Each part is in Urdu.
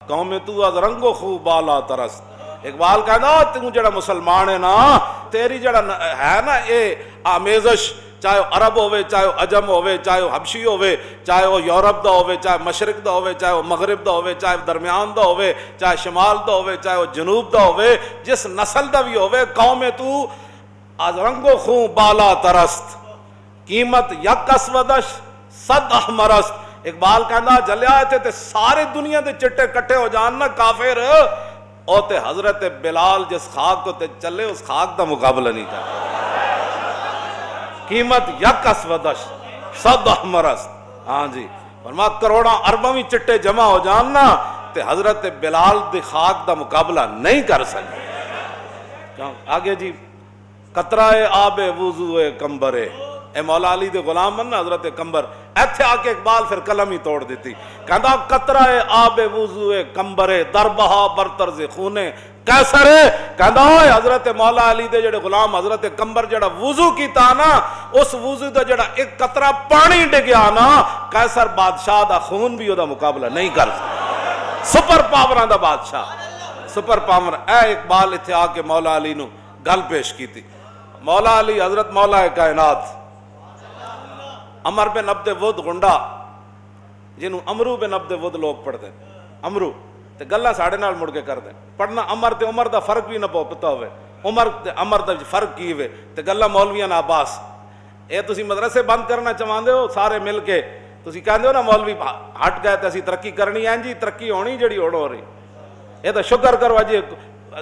قوم تو از رنگو خوب بالا ترست. اقبال کہنا تو جڑا مسلمان ہے نا تیری جڑا ہے نا یہ آمیزش چاہے عرب ہوئے چاہے عجم ہوئے چاہے حبشی ہوئے چاہے وہ یورپ دا ہوئے چاہے مشرق دا ہوئے چاہے وہ مغرب دا ہوئے چاہے درمیان دا ہوئے چاہے شمال دا ہوئے چاہے وہ جنوب دا ہوئے جس نسل دا بھی ہوئے قوم تو از رنگو خون بالا ترست قیمت یک اسودش صد احمرست. اقبال کہنا جلیا تھے سارے دنیا دے چٹے کٹھے ہو جاننا کافر او تے حضرت بلال جس خاک کو تے چلے اس خاک دا مقابلہ نہیں کرتا. قیمت یک اسودش صد احمرست. ہاں جی فرما کروڑاں ارباں بھی چٹے جمع ہو جاننا تے حضرت بلال دی خاک دا مقابلہ نہیں کر سکتے. آگے جی قطرہ آب وضو کمبرے اے مولا علی دے غلام من حضرت کمبر ایتھے آ کے اقبال پھر قلم ہی توڑ دیتی. کہندا قطرہ آب وضو کمبرے دربہا برطرز خونے کیسر ہے. کہندا حضرت مولا علی دے جڑے غلام حضرت کمبر جڑا وضو کیتا نا اس وضو دا جڑا ایک قطرہ پانی ڈگیا نا کیسر بادشاہ دا خون بھی او دا مقابلہ نہیں کر سکتا. سپر پاوراں دا بادشاہ سپر پاور. اے اقبال ایتھے آ کے مولا علی نو گل پیش کیتی. مولا علی حضرت مولا کائنات عمر بن عبد ود گنڈا جنہوں امرو بن عبد ود لوگ پڑھتے امرو تے گلہ ساڑھے نال مڑ کے کر دیں پڑھنا عمر تے عمر دا فرق بھی نہ پتا ہوئے عمر تے عمر دا فرق کی ہوئے تے گلہ مولویاں عباس اے تسی مدرسے بند کرنا چاہتے ہو سارے مل کے تسی کہندے ہو نا مولوی ہٹ گئے تے اسی ترقی کرنی ہے جی ترقی ہونی جڑی ہو رہی. اے تو شکر کرو جی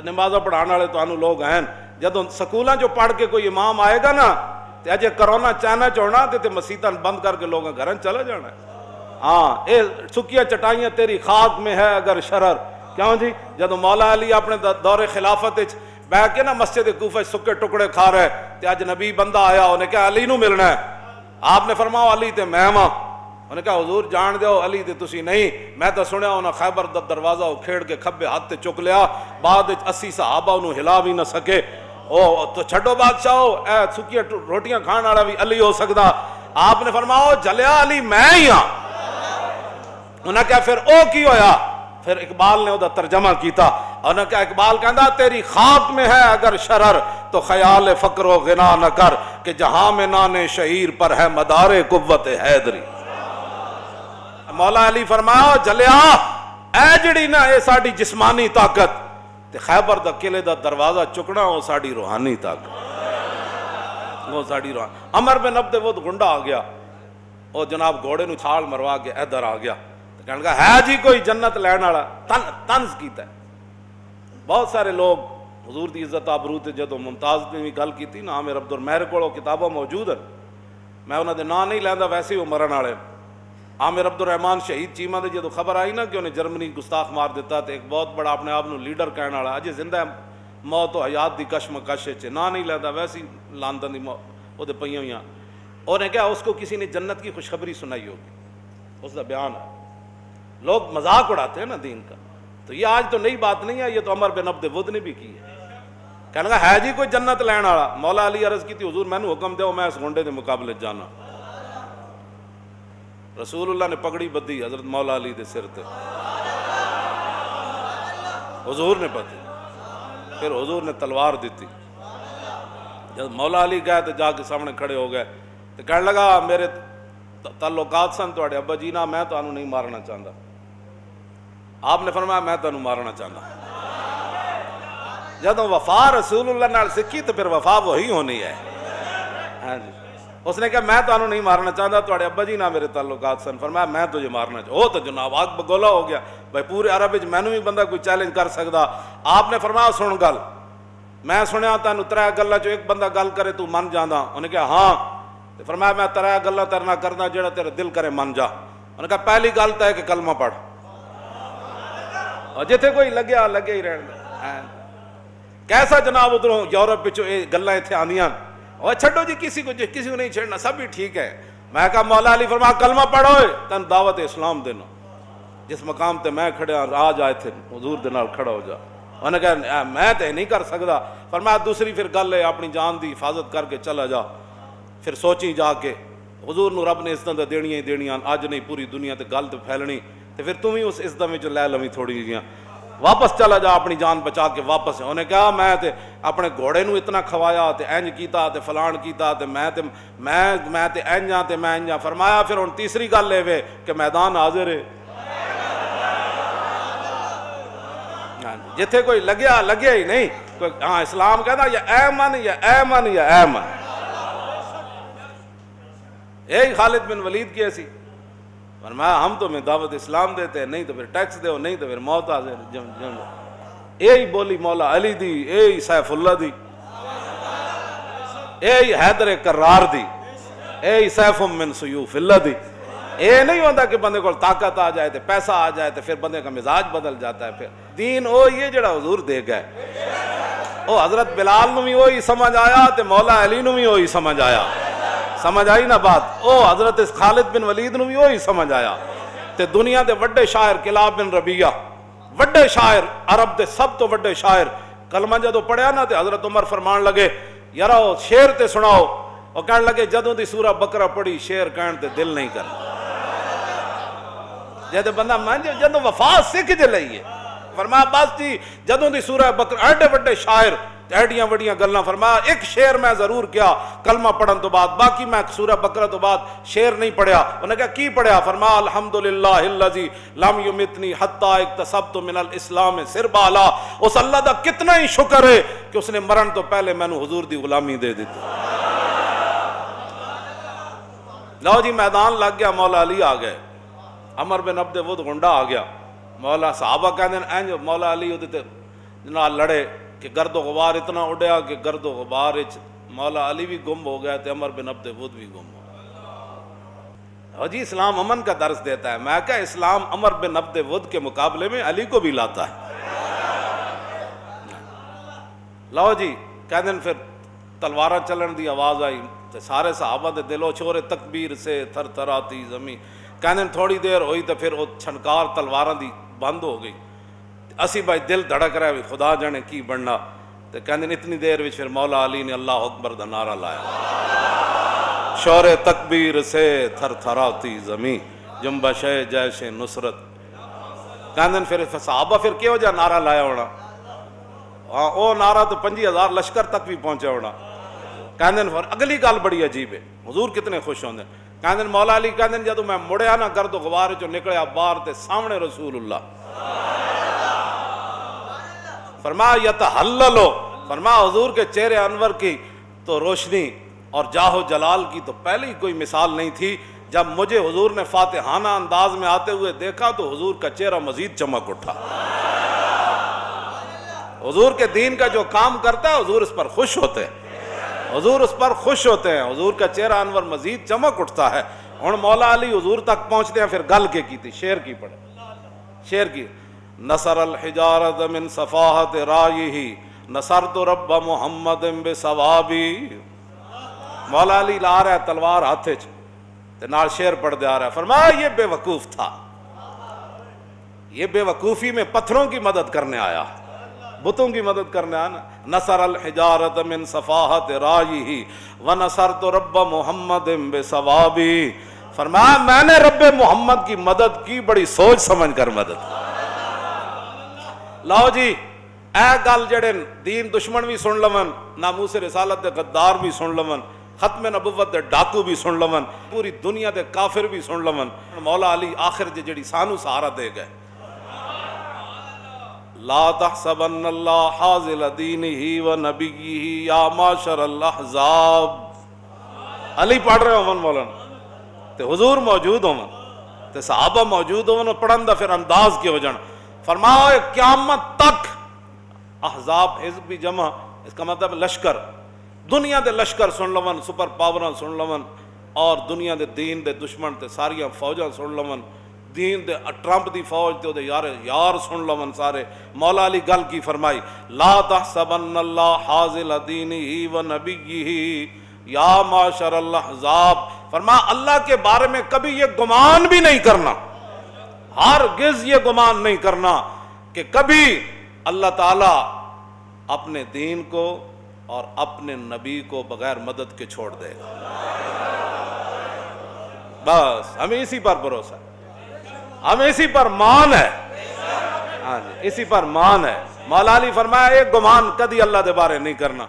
نمازہ پڑھانے والے تو لوگ ہیں جدوں سکولاں جو پڑھ کے کوئی امام آئے گا نا تے اجے کرونا چائنا چوڑنا تے مسیتاں بند کر کے لوگاں گھراں چلا جانا ہے. ہاں اے سکیاں چٹائیاں تیری خاک میں ہے اگر شرر. کیوں جی جدوں مولا علی اپنے دور خلافت وچ بیٹھ کے نا مسجد کوفہ سکے ٹکڑے کھا رہے تے اج نبی بندہ آیا انہیں کہا علی نو ملنا ہے. آپ نے فرمایا علی تے میں ہاں. انہیں کہا حضور جان دیو علی تے تسی نہیں. میں تو سنیا انہاں خیبر دا دروازہ کھیڑ کے کھبے ہاتھ تے چک لیا بعد وچ 80 صحابہ انہوں ہلا بھی نہ سکے. او تو چھڈو بادشاہ اے سکیاں روٹیاں کھان والا بھی علی ہو سکدا. آپ نے فرمایا جلیا علی میں ہی ہاں. انہاں کہا پھر او کی ہویا. پھر اقبال نے او دا ترجمہ کیتا. انہاں کہا اقبال کہندا تیری خاک میں ہے اگر شرر تو خیال فقر و غنا نہ کر کہ جہاں میں نان شہیر پر ہے مدار قوت حیدری. مولا علی فرمایا جلیا اے جڑی نا اے ساڈی جسمانی طاقت تے خیبر دا قلعے دا دروازہ چکنا وہ ساڑی روحانی طاقت وہ ساڑی روحانی. عمر بن عبد ود گنڈا آ گیا وہ جناب گھوڑے نو چھال مروا کے ادھر آ گیا کہنے لگا ہے جی کوئی جنت لین والا طنز کیتا ہے. بہت سارے لوگ حضور دی عزت آبرو تے جدوں ممتاز نے بھی گل کیتی نا عامر عبد میرے کول کتاباں موجود ہیں میں انہاں دے نام نہیں لیندا ویسے ہی وہ مرن والے. عامر عبد الرحمان شہید چیمہ دے جدو خبر آئی نا کہ انہیں جرمنی گستاخ مار دیتا تے ایک بہت بڑا اپنے آپ نو لیڈر کہنے والا اجے زندہ ہے موت و حیات دی کشمکش چ نہ نہیں لیتا ویسی لاندن دی او دے پئیاں ہویاں. اور نے کہا اس کو کسی نے جنت کی خوشخبری سنائی ہوگی اس دا بیان ہے. لوگ مذاق اڑاتے ہیں نا دین کا تو یہ آج تو نئی بات نہیں ہے یہ تو عمر بن عبد ود نے بھی کی ہے. کہنے لگا ہے جی کوئی جنت لین والا. مولا علی عرض کی تھی حضور میں نے حکم دیو میں اس گھنڈے دے مقابلے جانا. رسول اللہ نے پگڑی بدھی حضرت مولا علی دے سر تے حضور نے بدھی پھر حضور نے تلوار دیتی. جب مولا علی گئے تو جا کے سامنے کھڑے ہو گئے تو کہنے لگا میرے تعلقات سن تواڈے ابا جی نہ میں تانوں نہیں مارنا چاہتا. آپ نے فرمایا میں تانوں مارنا چاہتا. جب وفا رسول اللہ نال سکھی تو پھر وفا وہی ہونی ہے. ہاں جی اس نے کہا میں تانوں نہیں مارنا چاہتا تواڈے ابا جی نہ میرے تعلقات سن. فرمایا میں تجھے مارنا چاہتا. وہ تو جناب آگ بگولا ہو گیا بھائی پورے عرب وچ مینوں بھی بندہ کوئی چیلنج کر سکدا. آپ نے فرمایا سن گل میں سنیا تینوں 3 گلاں چوں ایک بندہ گل کرے تو من جاندا. انہیں کہا ہاں. تو فرمایا میں 3 گلاں تیرے نال کردا جڑا تیرا دل کرے من جا. انہیں کہا پہلی گل تو ہے کہ کلمہ پڑھ اور جتھے کوئی لگیا لگے ہی رہن دے. کیسا جناب ادھروں یورپ وچوں یہ گلاں ایتھے آندیاں اور چھڈو جی کسی کو نہیں چھڑنا سب بھی ٹھیک ہے. میں کہا مولا علی فرمایا کلمہ پڑھو تن دعوت اسلام دینا. جس مقام تے میں کھڑیا آج آئے تھے حضور دے نال کھڑا ہو جا. انہوں نے کہا میں تے نہیں کر سکتا. فرمایا دوسری پھر گل ہے اپنی جان دی حفاظت کر کے چلا جا. پھر سوچی جا کے حضور نو رب نے عزت دینیاں ہی دینیاں اج نہیں پوری دنیا تے گل تے پھیلنی. تو پھر تم ہی اس عزت میں جو لے لویں تھوڑی جیاں واپس چلا جا اپنی جان بچا کے واپس. انہیں کہا میں تے اپنے گھوڑے نو اتنا کھوایا تے اینج کیتا تے فلان کیتا تے میں تے اینج ہاں تے میں اینج ہاں. فرمایا پھر ہن تیسری گل لے وے کہ میدان حاضر ہے. جتھے کوئی لگیا ہی نہیں کوئی ہاں اسلام کہتا یا ایمن یا ایمن یا ایمن. یہی خالد بن ولید کی ایسی فرمایا ہم تو میں دعوت اسلام دیتے ہیں, نہیں تو پھر ٹیکس دو, نہیں تو پھر موت حاضر. یہی بولی مولا علی دی, یہی سیف اللہ دی, یہی حیدر کرار دی, یہی سیف من سیوف اللہ دی. یہ نہیں ہوتا کہ بندے کو طاقت آ جائے تو پیسہ آ جائے تو پھر بندے کا مزاج بدل جاتا ہے. پھر دین وہ یہ جڑا حضور دے گئے, وہ حضرت بلال نو بھی وہی سمجھ آیا تو مولا علی نو بھی وہی سمجھ آیا. سمجھ آئی نا بات؟ او حضرت خالد بن ولید نو بھی وہی سمجھ آیا. تے دنیا دے وڈے شاعر کلاب بن ربیعہ, وڈے شاعر عرب دے سب تو وڈے شاعر, کلمہ جدو پڑھیا نا تے حضرت عمر فرمان لگے یارو شعر تے سناؤ. اور کہنے لگے جدوں دی سورہ بقرہ پڑھی شعر کہن تے دل نہیں کرنا. جدو بندہ جدو وفا سکھ جے لئیے فرمایا بس جی جدوں دی سورہ بقرہ ایڈے وڈے شاعر ایڈیاں وڈیاں گلاں. فرمایا ایک شعر میں ضرور کیا کلمہ پڑھن تو بعد, باقی میں سورہ بقرہ تو بعد شعر نہیں پڑھیا. انہوں نے کہا کی پڑھیا؟ فرمایا الحمدللہ الذی لم یمتنی حتی اکتسبت من الاسلام سربالا. اس اللہ دا کتنا ہی شکر ہے کہ اس نے مرن تو پہلے میں نے حضور دی غلامی دے دیتی. لو جی میدان لگ گیا, مولا علی آ گئے, عمر بن عبد ود گنڈا آ گیا. مولا صحابہ کہتے ہیں اینج مولا علی ادھے نال لڑے کہ گرد و غبار اتنا اڑیا کہ گرد و غبار مولا علی بھی گم ہو گیا, عمر بن عبد ود بھی گم ہو گیا. اور جی اسلام امن کا درس دیتا ہے. میں کہا اسلام عمر بن عبد ود کے مقابلے میں علی کو بھی لاتا ہے. لو جی کہتے ہیں پھر تلوارہ چلن دی آواز آئی تو سارے صحابہ دے دلو چھوڑے تکبیر سے تھر تھر آتی زمین. کہتے ہیں تھوڑی دیر ہوئی تو پھر وہ چھنکار تلواراں دی بند ہو گئی. اسی بھائی دل دھڑک رہا ہے خدا جانے کی بننا. تو کہتے ہیں اتنی دیر وچ پھر مولا علی نے اللہ اکبر دا نعرہ لایا, شور تکبیر سے تھر تھر آتی زمین جنبش جیش نصرت. کہتے ہیں پھر صحابہ پھر کیوں جا نعرہ لایا ہونا؟ ہاں وہ نعرہ تو 50,000 لشکر تک بھی پہنچا ہونا. کہتے ہیں پھر اگلی گل بڑی عجیب ہے, حضور کتنے خوش ہوندے. کہتے ہیں مولا علی کہتے ہیں جدو میں مڑیا نا گرد و غبار چو نکلیا باہر تے سامنے رسول اللہ. فرمایا یتحللو, فرمایا حضور کے چہرے انور کی تو روشنی اور جاہ و جلال کی تو پہلے ہی کوئی مثال نہیں تھی. جب مجھے حضور نے فاتحانہ انداز میں آتے ہوئے دیکھا تو حضور کا چہرہ مزید چمک اٹھا. حضور کے دین کا جو کام کرتا ہے حضور اس پر خوش ہوتے ہیں, حضور اس پر خوش ہوتے ہیں, حضور کا چہرہ انور مزید چمک اٹھتا ہے. اور مولا علی حضور تک پہنچتے ہیں, پھر گل کے کی تھی, شعر کی پڑھے, شعر کی. نصر الحجارت من صفاحت رائہی نصرت رب محمد بثوابی. مولا علی لا رہا ہے تلوار ہاتھے تے نال شعر پڑھ دے آ رہا ہے. فرمایا یہ بے وقوف تھا, یہ بے وقوفی میں پتھروں کی مدد کرنے آیا, بتوں کی مدد کرنے آنا. نصر الحجارت من صفاحت رائہی ونصرت رب محمد بثوابی. فرمایا میں نے رب محمد کی مدد کی, بڑی سوچ سمجھ کر مدد. لاؤ جی اے گل جڑے دین دشمن بھی سن لون, ناموس رسالت دے غدار بھی سن لون, ختم نبوت دے ڈاکو بھی سن لون, پوری دنیا دے کافر بھی سن لون. مولا علی آخر جڑی سانو سہارا دے گئے. لا تحسبن اللہ حاضل دینہ و نبیہ یا معاشر الاحزاب. علی پڑھ رہے ہوں مولانا تے حضور موجود ہوں تے صحابہ موجود ہوں, پڑھن دا پھر انداز کی ہو جان. فرماؤ قیامت تک احزاب, حزب بھی جمع, اس کا مطلب لشکر, دنیا دے لشکر سن لون, سپر پاوراں سن لون, اور دنیا دے دین دے دشمن تے ساریاں فوجاں سن لون, دین دے ٹرمپ دی فوج تے یار سن لون سارے. مولا علی گل کی فرمائی, لا تحسبن اللہ حاضل دینہ و نبیہ یا معاشر الاحزاب. فرمایا اللہ کے بارے میں کبھی یہ گمان بھی نہیں کرنا, ہرگز یہ گمان نہیں کرنا کہ کبھی اللہ تعالیٰ اپنے دین کو اور اپنے نبی کو بغیر مدد کے چھوڑ دے گا. بس ہمیں اسی پر بھروسہ ہے. ہمیں اسی پر مان ہے، ہاں جی اسی پر مان ہے۔ مولا علی فرمایا ایک گمان کدی اللہ دے بارے نہیں کرنا۔